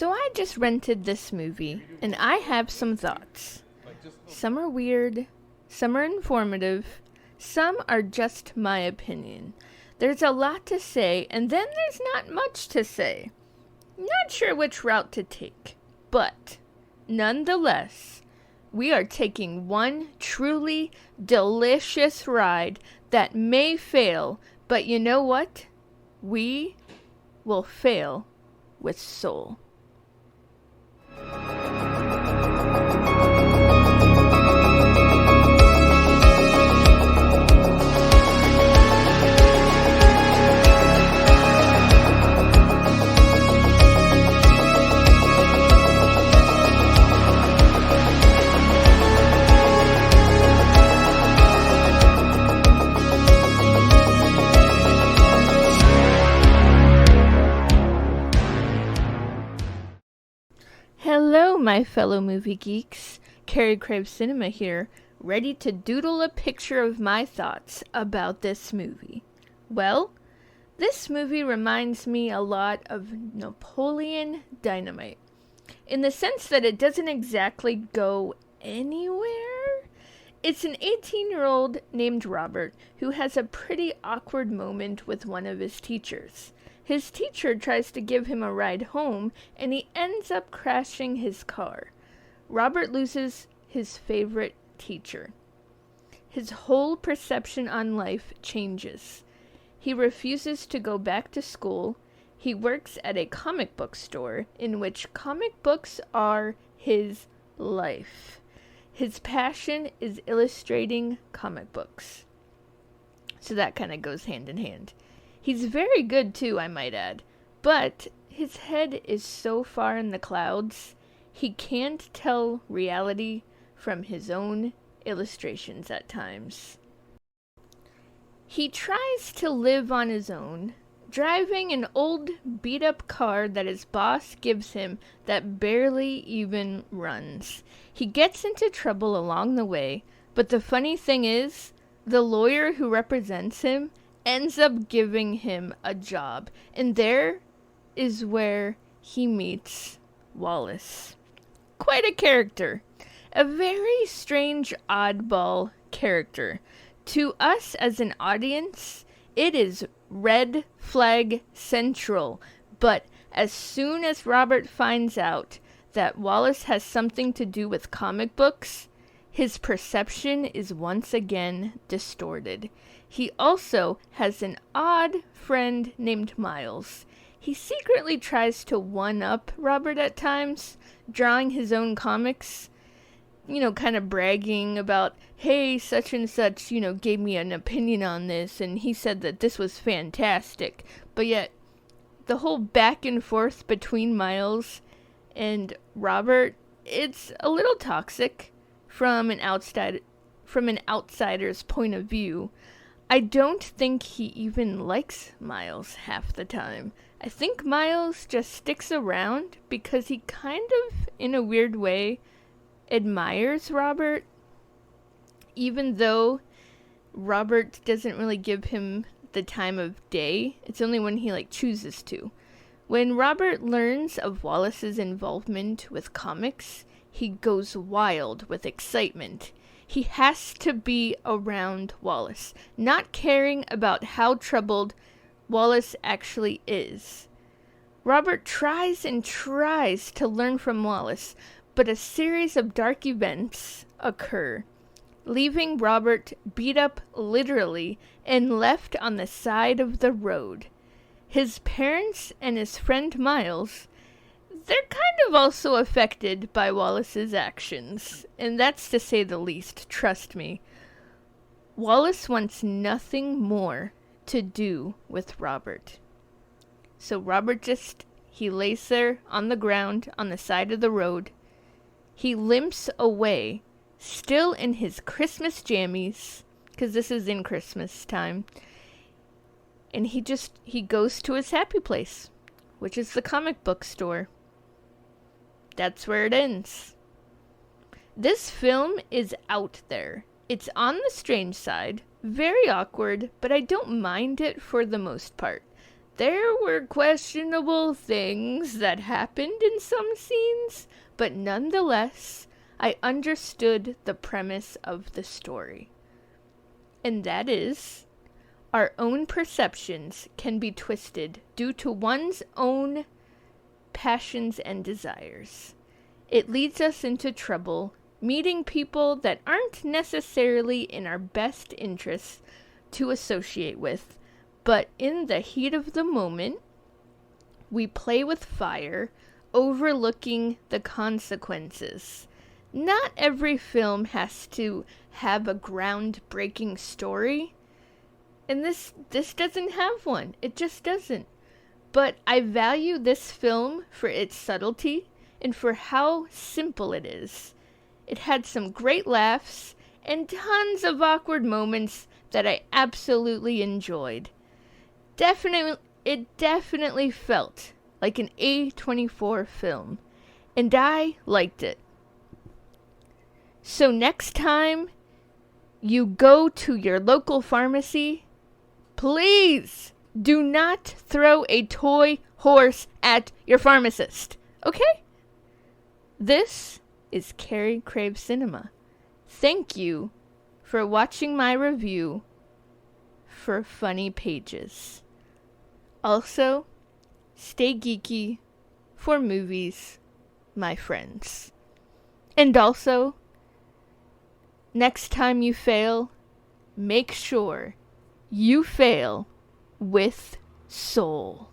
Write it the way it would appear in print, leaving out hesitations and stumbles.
So I just rented this movie, and I have some thoughts. Some are weird, some are informative, some are just my opinion. There's a lot to say, and then there's not much to say. Not sure which route to take, but nonetheless, we are taking one truly delicious ride that may fail, but you know what? We will fail with soul. Hello, my fellow movie geeks. Carrie Crave Cinema here, ready to doodle a picture of my thoughts about this movie. Well, this movie reminds me a lot of Napoleon Dynamite, in the sense that it doesn't exactly go anywhere. It's an 18-year-old named Robert who has a pretty awkward moment with one of his teachers. His teacher tries to give him a ride home, and he ends up crashing his car. Robert loses his favorite teacher. His whole perception on life changes. He refuses to go back to school. He works at a comic book store in which comic books are his life. His passion is illustrating comic books. So that kind of goes hand in hand. He's very good too, I might add, but his head is so far in the clouds, he can't tell reality from his own illustrations at times. He tries to live on his own, driving an old beat-up car that his boss gives him that barely even runs. He gets into trouble along the way, but the funny thing is, the lawyer who represents him ends up giving him a job, and there is where he meets Wallace. Quite a character. A very strange oddball character. To us as an audience, it is red flag central, but as soon as Robert finds out that Wallace has something to do with comic books, his perception is once again distorted. He also has an odd friend named Miles. He secretly tries to one-up Robert at times, drawing his own comics, kind of bragging about, hey, such and such, gave me an opinion on this, and he said that this was fantastic. But yet, the whole back and forth between Miles and Robert, it's a little toxic from an outsider's point of view. I don't think he even likes Miles half the time. I think Miles just sticks around because he kind of, in a weird way, admires Robert, even though Robert doesn't really give him the time of day. It's only when he chooses to. When Robert learns of Wallace's involvement with comics, he goes wild with excitement. He has to be around Wallace, not caring about how troubled Wallace actually is. Robert tries and tries to learn from Wallace, but a series of dark events occur, leaving Robert beat up literally and left on the side of the road. His parents and his friend Miles, they're kind of also affected by Wallace's actions, and that's to say the least, trust me. Wallace wants nothing more to do with Robert. So Robert he lays there on the ground on the side of the road. He limps away, still in his Christmas jammies, because this is in Christmas time, and he goes to his happy place, which is the comic book store. That's where it ends. This film is out there. It's on the strange side, very awkward, but I don't mind it for the most part. There were questionable things that happened in some scenes, but nonetheless, I understood the premise of the story. And that is, our own perceptions can be twisted due to one's own passions and desires. It leads us into trouble, meeting people that aren't necessarily in our best interests to associate with, but in the heat of the moment, we play with fire, overlooking the consequences. Not every film has to have a groundbreaking story, and this doesn't have one. It just doesn't. But I value this film for its subtlety and for how simple it is. It had some great laughs and tons of awkward moments that I absolutely enjoyed. It definitely felt like an A24 film, and I liked it. So next time you go to your local pharmacy, please do not throw a toy horse at your pharmacist, okay? This is Carrie Craves Cinema. Thank you for watching my review for Funny Pages. Also, stay geeky for movies, my friends. And also, next time you fail, make sure you fail with soul.